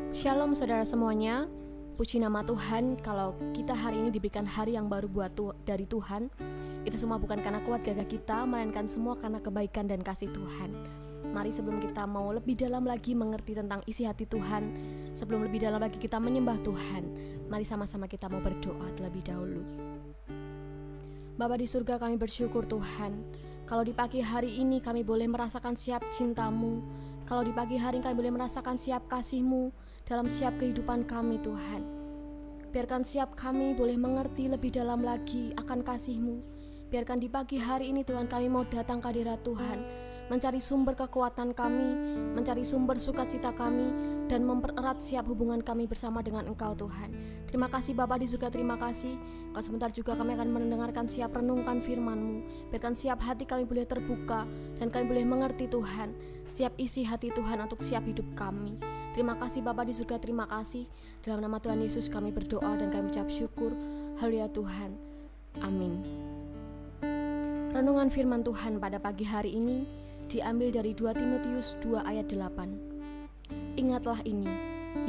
Shalom saudara semuanya. Puji nama Tuhan kalau kita hari ini diberikan hari yang baru dari Tuhan. Itu semua bukan karena kuat gagah kita, melainkan semua karena kebaikan dan kasih Tuhan. Mari sebelum kita mau lebih dalam lagi mengerti tentang isi hati Tuhan, sebelum lebih dalam lagi kita menyembah Tuhan, mari sama-sama kita mau berdoa terlebih dahulu. Bapa di surga, kami bersyukur Tuhan, kalau di pagi hari ini kami boleh merasakan siap cinta-Mu. Kalau di pagi hari kami boleh merasakan siap kasih-Mu dalam siap kehidupan kami Tuhan. Biarkan siap kami boleh mengerti lebih dalam lagi akan kasih-Mu. Biarkan di pagi hari ini Tuhan kami mau datang ke hadirat Tuhan, mencari sumber kekuatan kami, mencari sumber sukacita kami, dan mempererat siap hubungan kami bersama dengan Engkau Tuhan. Terima kasih Bapa di surga, terima kasih. Kalau sebentar juga kami akan mendengarkan siap renungkan firman-Mu. Biarkan siap hati kami boleh terbuka dan kami boleh mengerti Tuhan setiap isi hati Tuhan untuk siap hidup kami. Terima kasih Bapa di surga, terima kasih. Dalam nama Tuhan Yesus kami berdoa dan kami ucap syukur. Haleluya Tuhan. Amin. Renungan firman Tuhan pada pagi hari ini diambil dari 2 Timotius 2 ayat 8. Ingatlah ini,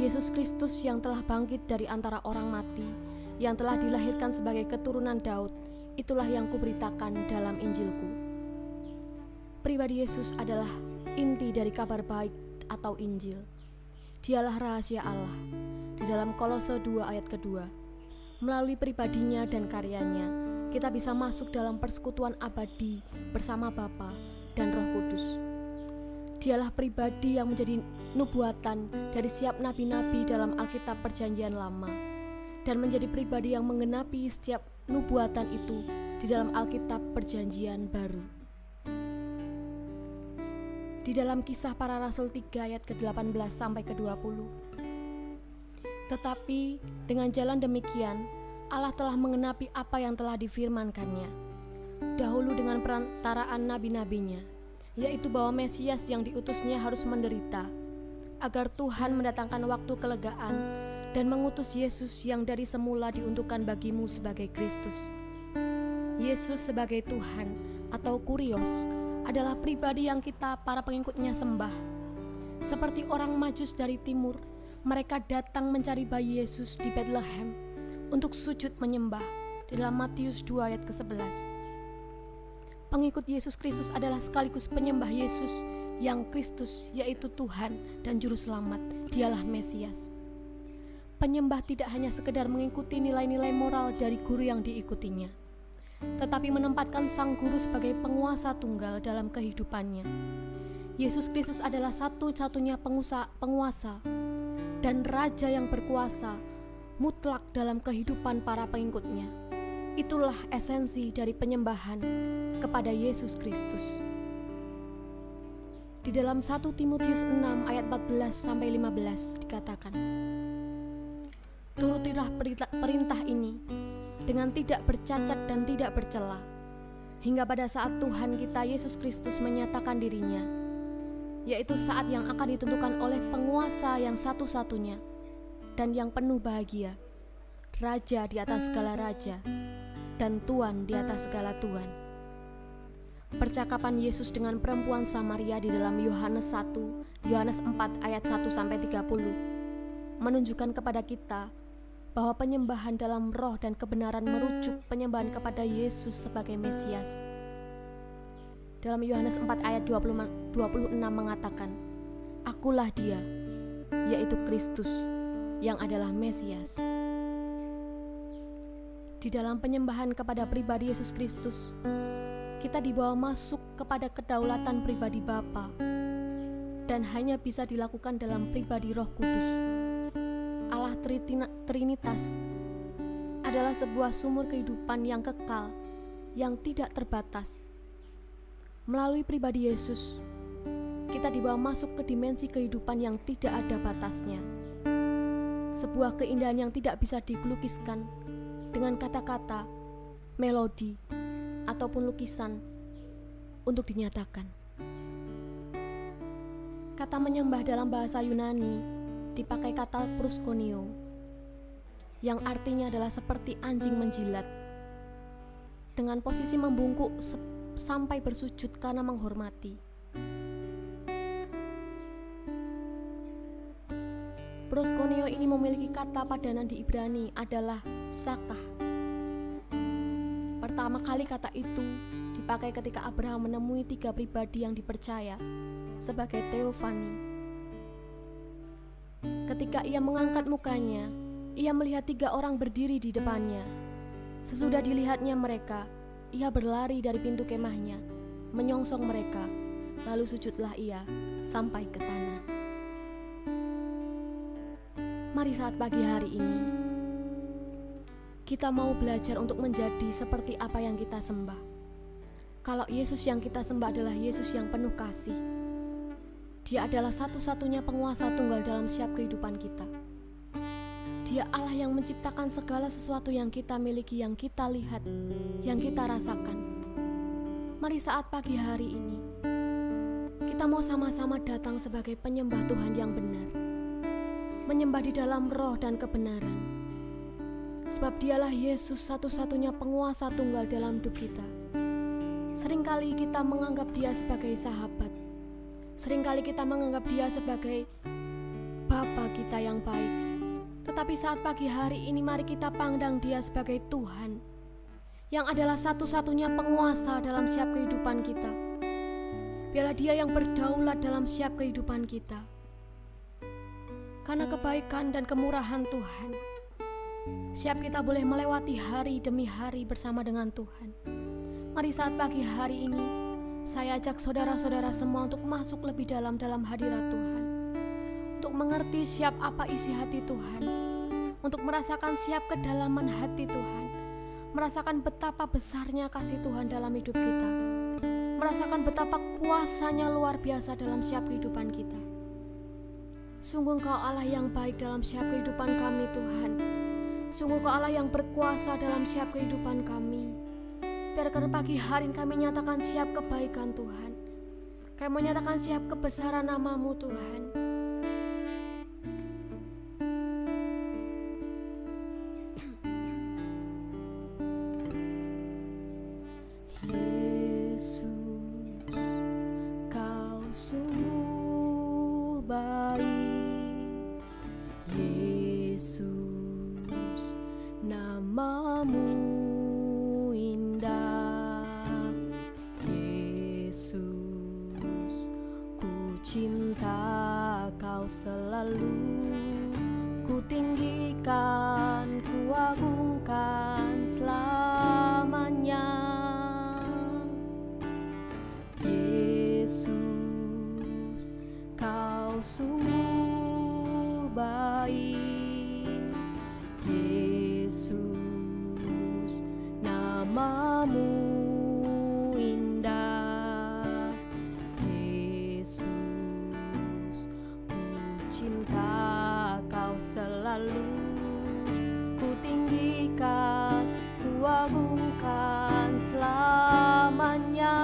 Yesus Kristus yang telah bangkit dari antara orang mati, yang telah dilahirkan sebagai keturunan Daud, itulah yang kuberitakan dalam Injilku. Pribadi Yesus adalah inti dari kabar baik atau Injil. Dialah rahasia Allah. Di dalam Kolose 2 ayat kedua, melalui pribadinya dan karyanya, kita bisa masuk dalam persekutuan abadi bersama Bapa dan Roh Kudus. Dialah pribadi yang menjadi nubuatan dari setiap nabi-nabi dalam Alkitab Perjanjian Lama, dan menjadi pribadi yang menggenapi setiap nubuatan itu di dalam Alkitab Perjanjian Baru. Di dalam Kisah Para Rasul 3 ayat ke-18 sampai ke-20. Tetapi dengan jalan demikian, Allah telah mengenapi apa yang telah difirmankannya dahulu dengan perantaraan nabi-nabinya, yaitu bahwa Mesias yang diutusnya harus menderita, agar Tuhan mendatangkan waktu kelegaan dan mengutus Yesus yang dari semula diuntukkan bagimu sebagai Kristus. Yesus sebagai Tuhan atau Kurios adalah pribadi yang kita para pengikutnya sembah. Seperti orang Majus dari timur, mereka datang mencari bayi Yesus di Bethlehem untuk sujud menyembah di dalam Matius 2 ayat ke-11. Pengikut Yesus Kristus adalah sekaligus penyembah Yesus yang Kristus, yaitu Tuhan dan Juru Selamat. Dialah Mesias. Penyembah tidak hanya sekedar mengikuti nilai-nilai moral dari guru yang diikutinya, tetapi menempatkan sang guru sebagai penguasa tunggal dalam kehidupannya. Yesus Kristus adalah satu-satunya penguasa dan raja yang berkuasa mutlak dalam kehidupan para pengikutnya. Itulah esensi dari penyembahan kepada Yesus Kristus. Di dalam 1 Timotius 6 ayat 14 sampai 15 dikatakan, turutilah perintah ini dengan tidak bercacat dan tidak bercela, hingga pada saat Tuhan kita Yesus Kristus menyatakan dirinya, yaitu saat yang akan ditentukan oleh penguasa yang satu-satunya dan yang penuh bahagia, Raja di atas segala raja dan Tuan di atas segala tuan. Percakapan Yesus dengan perempuan Samaria di dalam Yohanes 4 ayat 1 sampai 30 menunjukkan kepada kita bahwa penyembahan dalam roh dan kebenaran merujuk penyembahan kepada Yesus sebagai Mesias. Dalam Yohanes 4 ayat 26 mengatakan, akulah dia, yaitu Kristus, yang adalah Mesias. Di dalam penyembahan kepada pribadi Yesus Kristus, kita dibawa masuk kepada kedaulatan pribadi Bapa, dan hanya bisa dilakukan dalam pribadi Roh Kudus. Allah Trinitas adalah sebuah sumur kehidupan yang kekal, yang tidak terbatas. Melalui pribadi Yesus, kita dibawa masuk ke dimensi kehidupan yang tidak ada batasnya. Sebuah keindahan yang tidak bisa dilukiskan dengan kata-kata, melodi, ataupun lukisan untuk dinyatakan. Kata menyembah dalam bahasa Yunani dipakai kata proskuneo, yang artinya adalah seperti anjing menjilat, dengan posisi membungkuk sampai bersujud karena menghormati. Proskuneo ini memiliki kata padanan di Ibrani adalah sakah. Pertama kali kata itu dipakai ketika Abraham menemui 3 pribadi yang dipercaya sebagai teofani. Ketika ia mengangkat mukanya, ia melihat 3 orang berdiri di depannya. Sesudah dilihatnya mereka, ia berlari dari pintu kemahnya, menyongsong mereka, lalu sujudlah ia sampai ke tanah. Mari saat pagi hari ini, kita mau belajar untuk menjadi seperti apa yang kita sembah. Kalau Yesus yang kita sembah adalah Yesus yang penuh kasih, Dia adalah satu-satunya penguasa tunggal dalam setiap kehidupan kita. Dia Allah yang menciptakan segala sesuatu yang kita miliki, yang kita lihat, yang kita rasakan. Mari saat pagi hari ini, kita mau sama-sama datang sebagai penyembah Tuhan yang benar, menyembah di dalam roh dan kebenaran. Sebab Dialah Yesus satu-satunya penguasa tunggal dalam hidup kita. Seringkali kita menganggap Dia sebagai sahabat. Seringkali kita menganggap Dia sebagai Bapa kita yang baik. Tetapi saat pagi hari ini mari kita pandang Dia sebagai Tuhan, yang adalah satu-satunya penguasa dalam setiap kehidupan kita. Biarlah Dia yang berdaulat dalam setiap kehidupan kita. Karena kebaikan dan kemurahan Tuhan, siap kita boleh melewati hari demi hari bersama dengan Tuhan. Mari saat pagi hari ini, saya ajak saudara-saudara semua untuk masuk lebih dalam hadirat Tuhan, untuk mengerti siap apa isi hati Tuhan, untuk merasakan siap kedalaman hati Tuhan, merasakan betapa besarnya kasih Tuhan dalam hidup kita, merasakan betapa kuasanya luar biasa dalam setiap kehidupan kita. Sungguh Engkau Allah yang baik dalam setiap kehidupan kami Tuhan. Sungguh Engkau Allah yang berkuasa dalam setiap kehidupan kami. Biarkan pagi hari ini kami nyatakan siap kebaikan Tuhan. Kami menyatakan siap kebesaran nama-Mu Tuhan. Yesus, Kau sungguh baik. Yesus, nama-Mu indah. Yesus, ku cinta Kau selalu. Ku tinggikan, ku agungkan selamanya. Yesus, Kau sungguh baik. Yesus, nama-Mu indah. Yesus, ku cinta Kau selalu. Ku tinggikan, ku agungkan selamanya.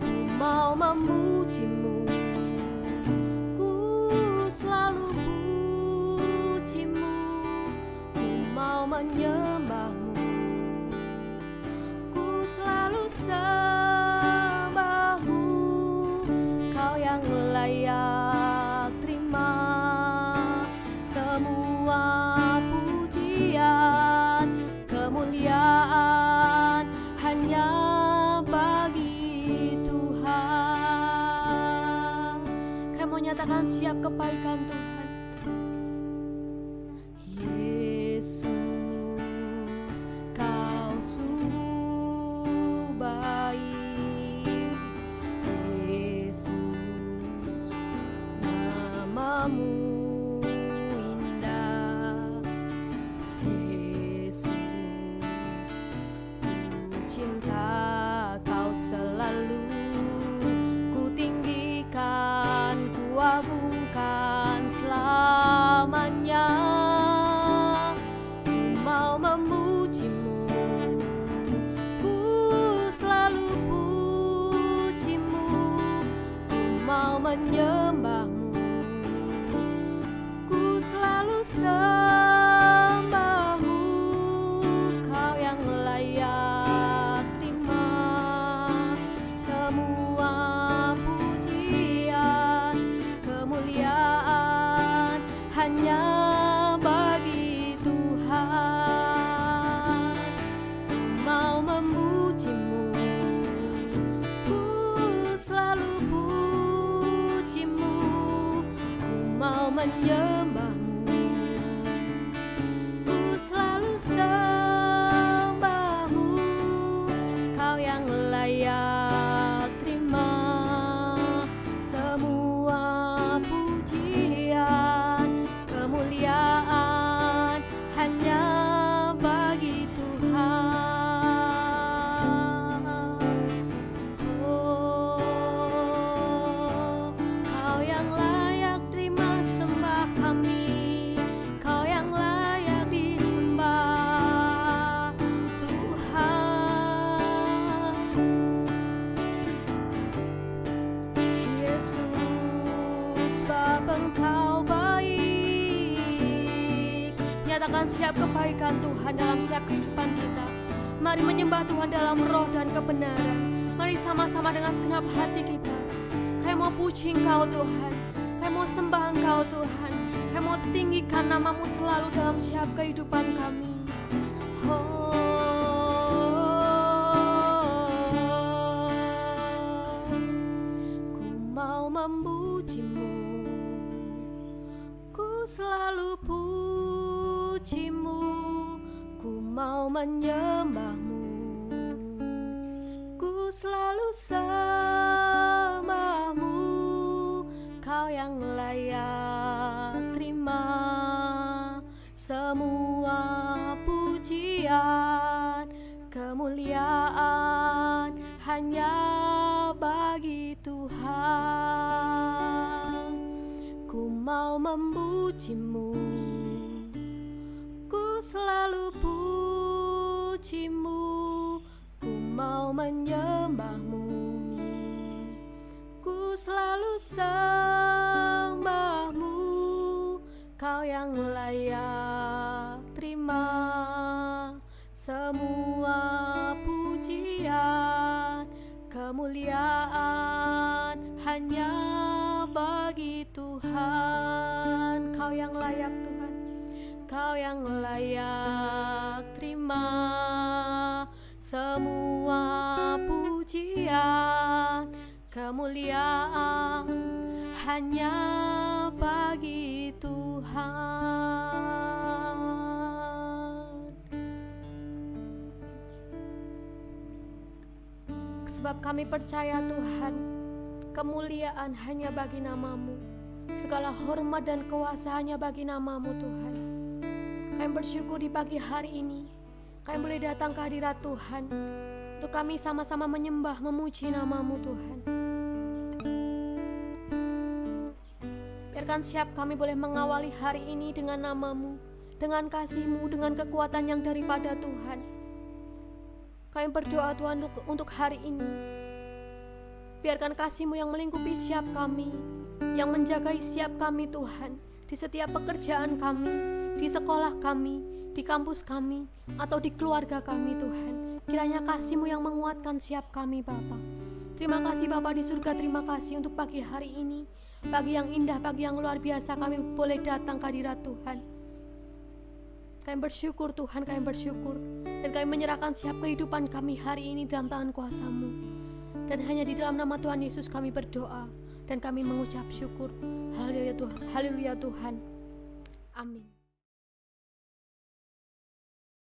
Ku mau memuji-Mu, ku selalu puji-Mu. Ku mau menyembah-Mu, ku selalu sembah-Mu. Kau yang layak terima semua pujian, kemuliaan hanya bagi Tuhan. Kami mau nyatakan siap kebaikan Tuhan. Yesus, Kau sungguh baik. Yesus, nama-Mu indah. Yesus, ku cinta Kau selalu. Ku tinggikan, ku agungkan selamanya. Ku mau memuji-Mu, ku selalu puji-Mu. Ku mau menyembah-Mu, ku selalu sembah-Mu. Kau yang layak terima semua pujian, kemuliaan menyembahmu, ku selalu sembahmu. Kau yang layak terima semua pujian, kemuliaan hanya bagi Tuhan. Oh, Kau yang layak terima sembah kami, Kau yang layak disembah Tuhan. Yesus, Bapa Engkau baik. Nyatakan siap kebaikan Tuhan dalam siap kehidupan kita. Mari menyembah Tuhan dalam roh dan kebenaran. Mari sama-sama dengan segenap hati kita. Kami mau puji Engkau Tuhan, kami mau sembah Engkau Tuhan, kami mau tinggikan namamu selalu dalam siap kehidupan kami. Ku mau memujimu, ku selalu pujimu, ku mau menyembahmu, ku selalu sembahmu. Kau yang layak terima semua pujian, kemuliaan hanya bagi Tuhan. Ku mau memujimu, ku selalu pujimu, ku mau menyembahmu, ku selalu sembahmu. Kau yang layak terima semua pujian, kemuliaan hanya bagi Tuhan. Kau yang layak Tuhan, Kau yang layak terima semua pujian, kemuliaan hanya bagi Tuhan. Sebab kami percaya Tuhan, kemuliaan hanya bagi namamu, segala hormat dan kuasa hanya bagi namamu Tuhan. Kami bersyukur di pagi hari ini kami boleh datang ke hadirat Tuhan untuk kami sama-sama menyembah memuji namamu Tuhan. Biarkan siap kami boleh mengawali hari ini dengan namamu, dengan kasih-Mu, dengan kekuatan yang daripada Tuhan. Kami berdoa Tuhan untuk hari ini. Biarkan kasih-Mu yang melingkupi siap kami, yang menjagai siap kami Tuhan, di setiap pekerjaan kami, di sekolah kami, di kampus kami, atau di keluarga kami Tuhan. Kiranya kasih-Mu yang menguatkan siap kami Bapa. Terima kasih Bapa di surga, terima kasih untuk pagi hari ini. Pagi yang indah, pagi yang luar biasa kami boleh datang ke hadirat Tuhan. Kami bersyukur Tuhan, kami bersyukur. Dan kami menyerahkan siap kehidupan kami hari ini dalam tangan kuasa-Mu. Dan hanya di dalam nama Tuhan Yesus kami berdoa. Dan kami mengucap syukur. Haleluya Tuhan, haleluya Tuhan. Amin.